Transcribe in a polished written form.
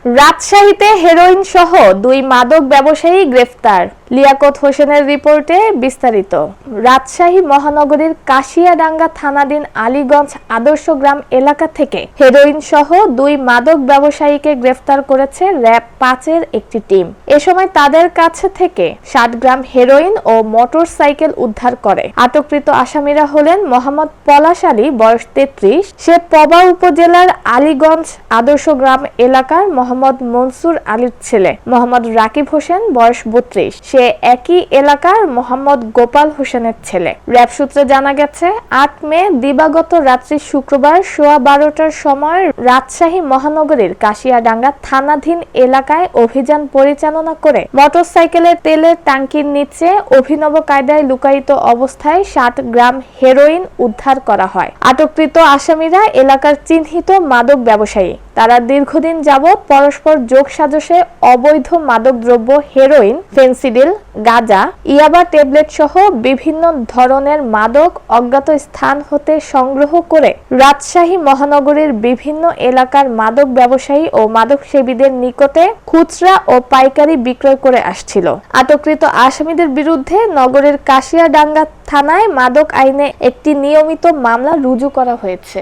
রাজশাহীতে হেরোইন সহ 2 মাদক ব্যবসায়ী গ্রেফতার। লিয়াকত হোসেনের রিপোর্টে বিস্তারিত। রাজশাহী মহানগরীর কাশিয়াডাঙ্গা থানাধীন আলীগঞ্জ আদর্শ গ্রাম এলাকা থেকে হেরোইন সহ 2 মাদক ব্যবসায়ীকে গ্রেফতার করেছে র‍্যাব 5-এর একটি টিম। এ সময় তাদের কাছে থেকে 60 গ্রাম হেরোইন ও মোটরসাইকেল উদ্ধার করে। আটককৃত আসামিরা হলেন মোহাম্মদ পলাশ আলী, বয়স 33, সে পবা উপজেলার আলীগঞ্জ আদর্শ গ্রাম এলাকার মোহাম্মদ মনসুর আলীর ছেলে। মোহাম্মদ রাকিব হোসেন, বয়স 32, সে একই এলাকার মোহাম্মদ গোপাল হোসেনের ছেলে। র‍্যাব সূত্রে জানা গেছে, 8 মে দিবাগত রাত্রি শুক্রবার সোয়া 12টার সময় রাজশাহী মহানগরীর কাশিয়াডাঙ্গা থানাধীন এলাকায় অভিযান পরিচালনা করে মোটরসাইকেলের তেলের ট্যাঙ্কির নিচে অভিনব কায়দায় লুকায়িত অবস্থায় 60 গ্রাম হেরোইন উদ্ধার করা হয়। আটককৃত আসামিরা এলাকার চিহ্নিত মাদক ব্যবসায়ী। তারা দীর্ঘদিন যাবৎ পরস্পর যোগসাজশে অবৈধ মাদকদ্রব্য হেরোইন, ফেন্সিডিল, গাঁজা, ইয়াবা ট্যাবলেট সহ বিভিন্ন ধরনের মাদক অজ্ঞাত স্থান হতে সংগ্রহ করে রাজশাহী মহানগরীর বিভিন্ন এলাকার মাদক ব্যবসায়ী ও মাদকসেবীদের নিকটে খুচরা ও পাইকারি বিক্রয় করে আসছিল। আটককৃত আসামিদের বিরুদ্ধে নগরের কাশিয়াডাঙ্গা থানায় মাদক আইনে একটি নিয়মিত মামলা রুজু করা হয়েছে।